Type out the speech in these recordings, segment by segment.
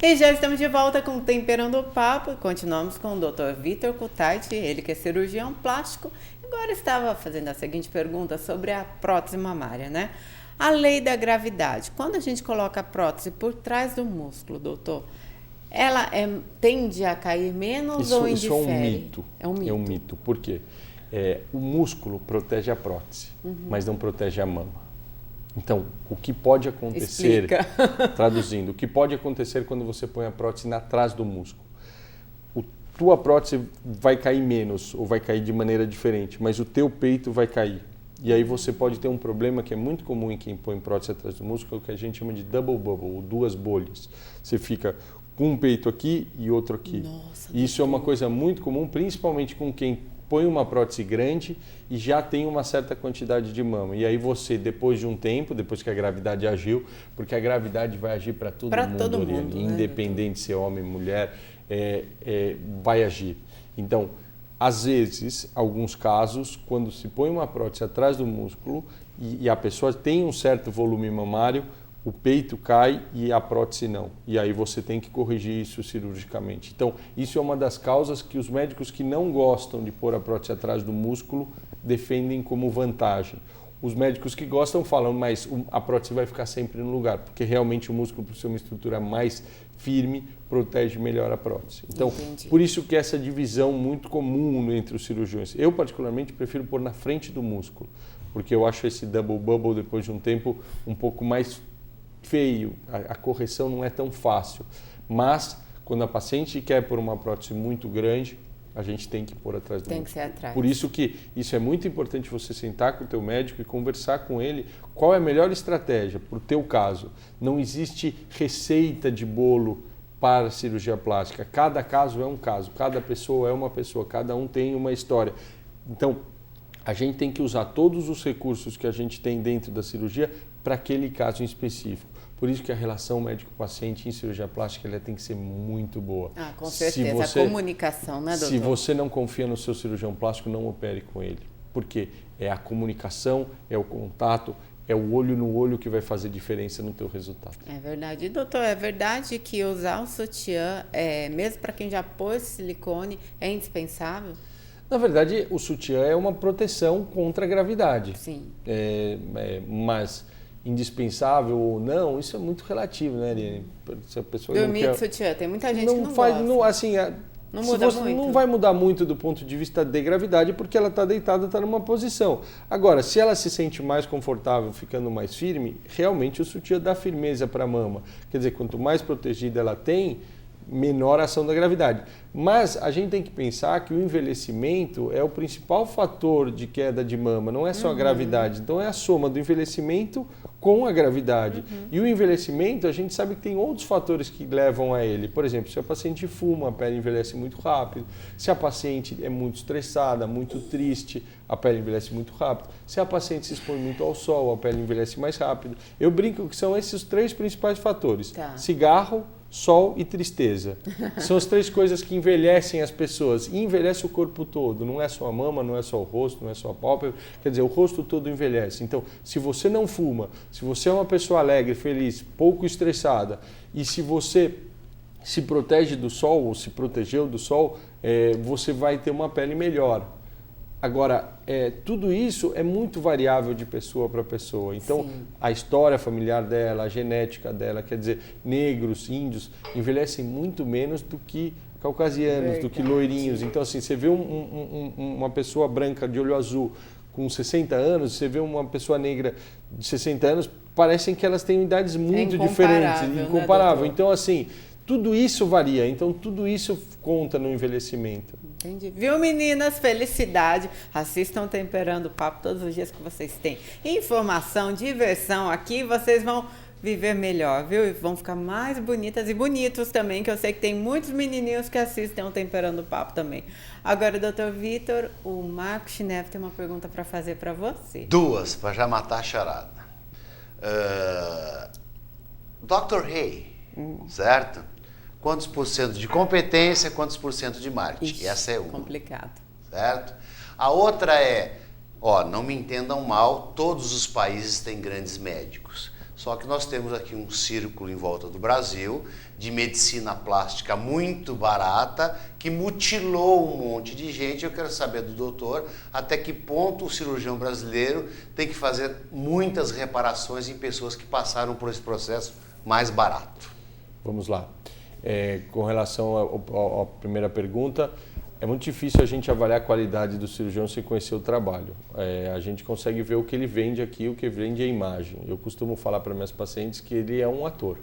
E já estamos de volta com o Temperando o Papo e continuamos com o Dr. Vitor Cutaiti, ele que é cirurgião plástico. Agora estava fazendo a seguinte pergunta sobre a prótese mamária, né? A lei da gravidade. Quando a gente coloca a prótese por trás do músculo, doutor, ela tende a cair menos ou indifere? Isso é um mito. É um mito. É um mito. Por quê? O músculo protege a prótese, mas não protege a mama. Então, o que pode acontecer, Explica. traduzindo, o que pode acontecer quando você põe a prótese atrás do músculo? Tua prótese vai cair menos ou vai cair de maneira diferente, mas o teu peito vai cair. E aí você pode ter um problema que é muito comum em quem põe prótese atrás do músculo, que a gente chama de double bubble, ou duas bolhas. Você fica com um peito aqui e outro aqui. Nossa, e isso é uma coisa muito comum, principalmente com quem põe uma prótese grande e já tem uma certa quantidade de mama. E aí você, depois de um tempo, depois que a gravidade agiu, porque a gravidade vai agir para todo mundo, né, independente de ser homem ou mulher, vai agir. Então, às vezes, alguns casos, quando se põe uma prótese atrás do músculo e a pessoa tem um certo volume mamário, o peito cai e a prótese não. E aí você tem que corrigir isso cirurgicamente. Então, isso é uma das causas que os médicos que não gostam de pôr a prótese atrás do músculo defendem como vantagem. Os médicos que gostam falam, mas a prótese vai ficar sempre no lugar, porque realmente o músculo, por ser uma estrutura mais firme, protege melhor a prótese. Então, Entendi. por isso que essa divisão muito comum entre os cirurgiões. Eu, particularmente, prefiro pôr na frente do músculo, porque eu acho esse double bubble, depois de um tempo, um pouco mais feio, a correção não é tão fácil, mas quando a paciente quer pôr uma prótese muito grande, a gente tem que pôr atrás do músculo. Tem que ser atrás. Por isso que isso é muito importante você sentar com o teu médico e conversar com ele qual é a melhor estratégia para o teu caso. Não existe receita de bolo para cirurgia plástica, cada caso é um caso, cada pessoa é uma pessoa, cada um tem uma história. Então, a gente tem que usar todos os recursos que a gente tem dentro da cirurgia para aquele caso em específico. Por isso que a relação médico-paciente em cirurgia plástica ela tem que ser muito boa. Ah, com certeza. A comunicação, né, doutor? Se você não confia no seu cirurgião plástico, não opere com ele. Porque é a comunicação, é o contato, é o olho no olho que vai fazer diferença no teu resultado. É verdade. E, doutor, é verdade que usar o sutiã, mesmo para quem já pôs silicone, é indispensável? Na verdade, o sutiã é uma proteção contra a gravidade. Sim. Mas indispensável ou não, isso é muito relativo, né, Ariane? Se a pessoa Dormir de sutiã, tem muita gente que não gosta. Não muda muito. Não vai mudar muito do ponto de vista de gravidade, porque ela está deitada, está numa posição. Agora, se ela se sente mais confortável, ficando mais firme, realmente o sutiã dá firmeza para a mama. Quer dizer, quanto mais protegida ela tem, menor a ação da gravidade. Mas a gente tem que pensar que o envelhecimento é o principal fator de queda de mama, não é só a gravidade. Então é a soma do envelhecimento com a gravidade. E o envelhecimento, a gente sabe que tem outros fatores que levam a ele. Por exemplo, se a paciente fuma, a pele envelhece muito rápido. Se a paciente é muito estressada, muito triste, a pele envelhece muito rápido. Se a paciente se expõe muito ao sol, a pele envelhece mais rápido. Eu brinco que são esses os três principais fatores. Tá. Cigarro, sol e tristeza. São as três coisas que envelhecem as pessoas. E envelhece o corpo todo. Não é só a mama, não é só o rosto, não é só a pálpebra. Quer dizer, o rosto todo envelhece. Então, se você não fuma, se você é uma pessoa alegre, feliz, pouco estressada, e se você se protege do sol, ou se protegeu do sol, você vai ter uma pele melhor. Agora, tudo isso é muito variável de pessoa para pessoa. Então, Sim. A história familiar dela, a genética dela, quer dizer, negros, índios, envelhecem muito menos do que caucasianos, do que loirinhos. Então, assim, você vê uma pessoa branca de olho azul com 60 anos, você vê uma pessoa negra de 60 anos, parecem que elas têm idades muito diferentes, incomparável. Né, então, assim, tudo isso varia. Então, tudo isso conta no envelhecimento. Entendi. Viu, meninas? Felicidade. Assistam Temperando o Papo todos os dias que vocês têm informação, diversão aqui. Vocês vão viver melhor, viu? E vão ficar mais bonitas e bonitos também, que eu sei que tem muitos menininhos que assistem o Temperando o Papo também. Agora, doutor Vitor, o Marco Schneff tem uma pergunta para fazer para você. Duas, para já matar a charada. Dr. Hay, certo? Quantos por cento de competência, quantos por cento de marketing? Ixi, essa é uma. Complicado. Certo? A outra é, não me entendam mal, todos os países têm grandes médicos. Só que nós temos aqui um círculo em volta do Brasil de medicina plástica muito barata que mutilou um monte de gente. Eu quero saber do doutor até que ponto o cirurgião brasileiro tem que fazer muitas reparações em pessoas que passaram por esse processo mais barato. Vamos lá. Com relação à primeira pergunta, é muito difícil a gente avaliar a qualidade do cirurgião sem conhecer o trabalho. A gente consegue ver o que ele vende aqui, o que vende a imagem. Eu costumo falar para minhas pacientes que ele é um ator.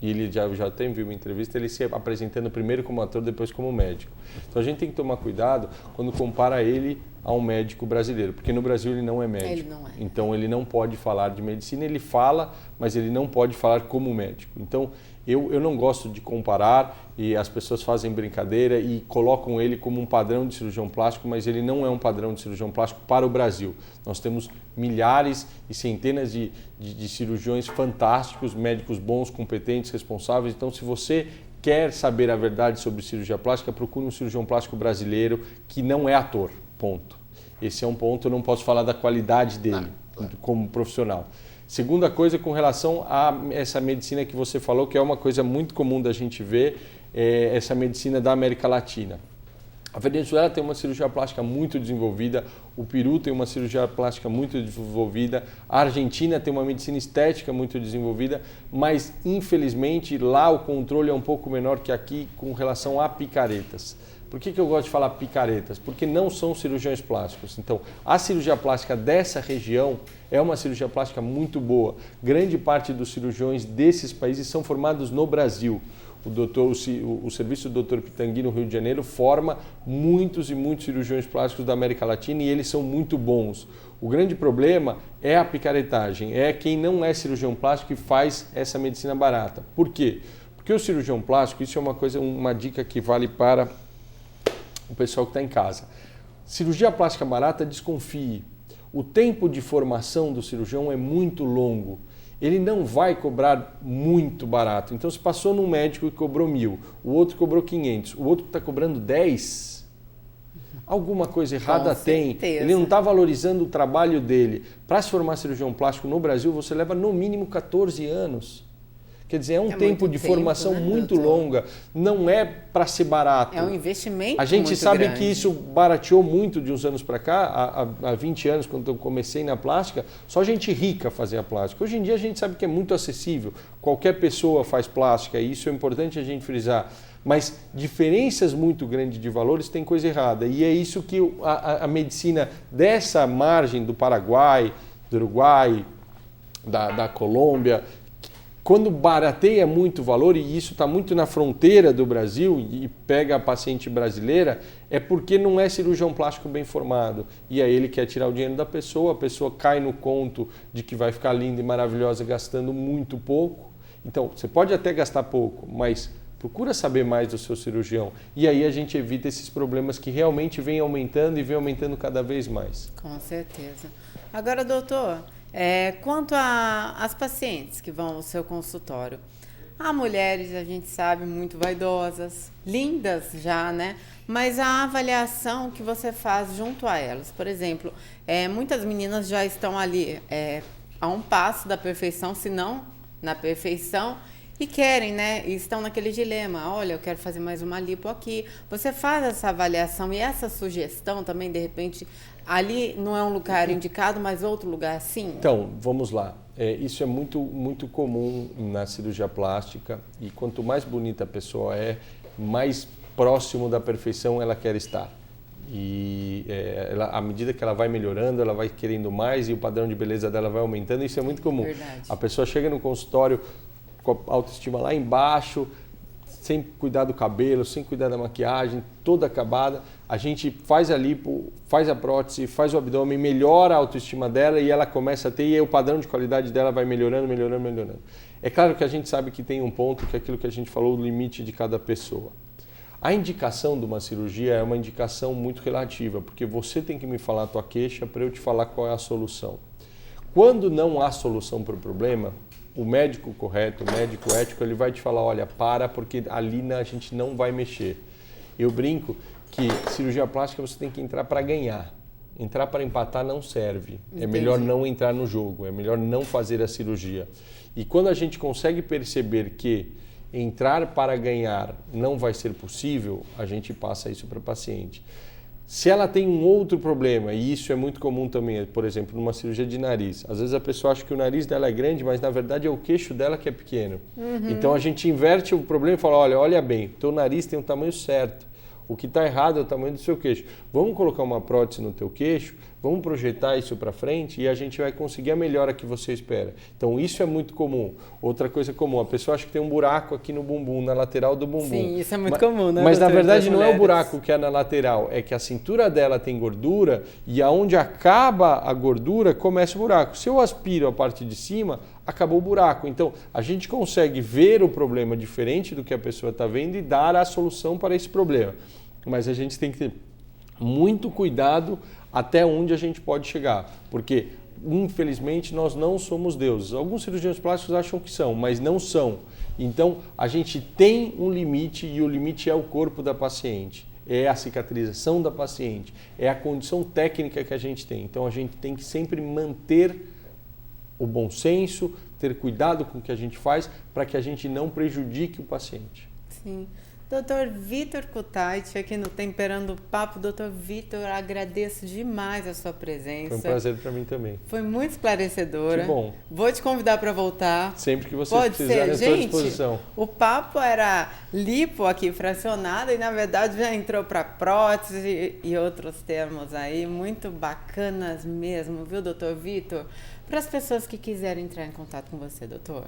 E ele já tem viu uma entrevista, ele se apresentando primeiro como ator, depois como médico. Então a gente tem que tomar cuidado quando compara ele a um médico brasileiro, porque no Brasil ele não é médico. Ele não é. Então ele não pode falar de medicina, ele fala, mas ele não pode falar como médico. Então eu não gosto de comparar e as pessoas fazem brincadeira e colocam ele como um padrão de cirurgião plástico, mas ele não é um padrão de cirurgião plástico para o Brasil. Nós temos milhares e centenas de cirurgiões fantásticos, médicos bons, competentes, responsáveis. Então, se você quer saber a verdade sobre cirurgia plástica, procure um cirurgião plástico brasileiro que não é ator, ponto. Esse é um ponto, eu não posso falar da qualidade dele como profissional. Segunda coisa, com relação a essa medicina que você falou, que é uma coisa muito comum da gente ver, essa medicina da América Latina. A Venezuela tem uma cirurgia plástica muito desenvolvida, o Peru tem uma cirurgia plástica muito desenvolvida, a Argentina tem uma medicina estética muito desenvolvida, mas infelizmente lá o controle é um pouco menor que aqui com relação a picaretas. Por que eu gosto de falar picaretas? Porque não são cirurgiões plásticos. Então, a cirurgia plástica dessa região é uma cirurgia plástica muito boa. Grande parte dos cirurgiões desses países são formados no Brasil. O serviço do Dr. Pitangui no Rio de Janeiro forma muitos e muitos cirurgiões plásticos da América Latina e eles são muito bons. O grande problema é a picaretagem, é quem não é cirurgião plástico e faz essa medicina barata. Por quê? Porque o cirurgião plástico, isso é uma dica que vale para o pessoal que está em casa. Cirurgia plástica barata, desconfie. O tempo de formação do cirurgião é muito longo. Ele não vai cobrar muito barato. Então, se passou num médico que cobrou 1.000, o outro cobrou 500, o outro está cobrando 10, alguma coisa errada tem. Ele não está valorizando o trabalho dele. Para se formar cirurgião plástico no Brasil, você leva no mínimo 14 anos. Quer dizer, é um tempo de formação muito longa, não é para ser barato. É um investimento A gente muito sabe grande. que isso barateou muito de uns anos para cá, há 20 anos, quando eu comecei na plástica, só gente rica fazia plástica. Hoje em dia a gente sabe que é muito acessível, qualquer pessoa faz plástica, e isso é importante a gente frisar. Mas diferenças muito grandes de valores tem coisa errada, e é isso que a medicina dessa margem do Paraguai, do Uruguai, da Colômbia, quando barateia muito valor, e isso está muito na fronteira do Brasil e pega a paciente brasileira, é porque não é cirurgião plástico bem formado. E aí ele quer tirar o dinheiro da pessoa, a pessoa cai no conto de que vai ficar linda e maravilhosa gastando muito pouco. Então, você pode até gastar pouco, mas procura saber mais do seu cirurgião. E aí a gente evita esses problemas que realmente vêm aumentando e vêm aumentando cada vez mais. Com certeza. Agora, doutor, quanto às pacientes que vão ao seu consultório, há mulheres, a gente sabe, muito vaidosas, lindas já, né? Mas a avaliação que você faz junto a elas, por exemplo, muitas meninas já estão ali a um passo da perfeição, se não na perfeição, e querem, né? E estão naquele dilema, olha, eu quero fazer mais uma lipo aqui. Você faz essa avaliação e essa sugestão também, de repente, ali não é um lugar indicado, mas outro lugar sim? Então, vamos lá. Isso é muito, muito comum na cirurgia plástica e quanto mais bonita a pessoa é, mais próximo da perfeição ela quer estar. E à medida que ela vai melhorando, ela vai querendo mais e o padrão de beleza dela vai aumentando. Isso é muito comum. Verdade. A pessoa chega no consultório com a autoestima lá embaixo, sem cuidar do cabelo, sem cuidar da maquiagem, toda acabada. A gente faz a lipo, faz a prótese, faz o abdômen, melhora a autoestima dela e ela começa a ter, e aí o padrão de qualidade dela vai melhorando, melhorando, melhorando. É claro que a gente sabe que tem um ponto, que é aquilo que a gente falou, o limite de cada pessoa. A indicação de uma cirurgia é uma indicação muito relativa, porque você tem que me falar a tua queixa para eu te falar qual é a solução. Quando não há solução para o problema, o médico correto, o médico ético, ele vai te falar, olha, porque ali a gente não vai mexer. Eu brinco que cirurgia plástica você tem que entrar para ganhar. Entrar para empatar não serve. Entendi. É melhor não entrar no jogo, é melhor não fazer a cirurgia. E quando a gente consegue perceber que entrar para ganhar não vai ser possível, a gente passa isso para o paciente. Se ela tem um outro problema, e isso é muito comum também, por exemplo, numa cirurgia de nariz, às vezes a pessoa acha que o nariz dela é grande, mas na verdade é o queixo dela que é pequeno. Então a gente inverte o problema e fala, olha bem, teu nariz tem o tamanho certo, o que está errado é o tamanho do seu queixo. Vamos colocar uma prótese no teu queixo, vamos projetar isso para frente e a gente vai conseguir a melhora que você espera. Então isso é muito comum. Outra coisa comum, a pessoa acha que tem um buraco aqui no bumbum, na lateral do bumbum. Sim, isso é muito comum, né? Mas na doutor, verdade das não é o mulheres? buraco que é na lateral, é que a cintura dela tem gordura e aonde acaba a gordura começa o buraco. Se eu aspiro a parte de cima, acabou o buraco. Então a gente consegue ver o problema diferente do que a pessoa está vendo e dar a solução para esse problema. Mas a gente tem que ter muito cuidado até onde a gente pode chegar, porque infelizmente nós não somos deuses. Alguns cirurgiões plásticos acham que são, mas não são. Então a gente tem um limite e o limite é o corpo da paciente, é a cicatrização da paciente, é a condição técnica que a gente tem. Então a gente tem que sempre manter o bom senso, ter cuidado com o que a gente faz para que a gente não prejudique o paciente. Sim. Dr. Vitor Cutaiti, aqui no Temperando o Papo. Dr. Vitor, agradeço demais a sua presença. Foi um prazer para mim também. Foi muito esclarecedora. Que bom. Vou te convidar para voltar. Sempre que você Pode precisar, ser. à sua disposição. O papo era lipo aqui, fracionada, e na verdade já entrou para prótese e outros termos aí, muito bacanas mesmo, viu, doutor Vitor? Para as pessoas que quiserem entrar em contato com você, doutor.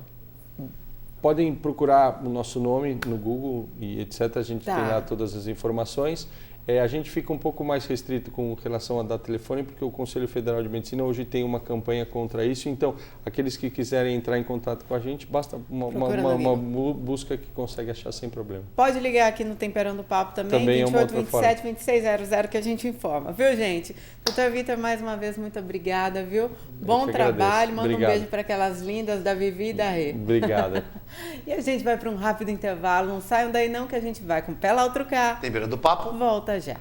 Podem procurar o nosso nome no Google e etc. A gente tem lá todas as informações. A gente fica um pouco mais restrito com relação a dar telefone, porque o Conselho Federal de Medicina hoje tem uma campanha contra isso. Então, aqueles que quiserem entrar em contato com a gente, basta uma busca que consegue achar sem problema. Pode ligar aqui no Temperando o Papo também 28 27 2600 que a gente informa, viu, gente? Doutor Vitor, mais uma vez, muito obrigada, viu? Bom trabalho, manda um beijo para aquelas lindas da Vivi e da Rê. Obrigada. E a gente vai para um rápido intervalo, não saiam daí não que a gente vai com Pé lá outro cá. Temperando o Papo. Volta já.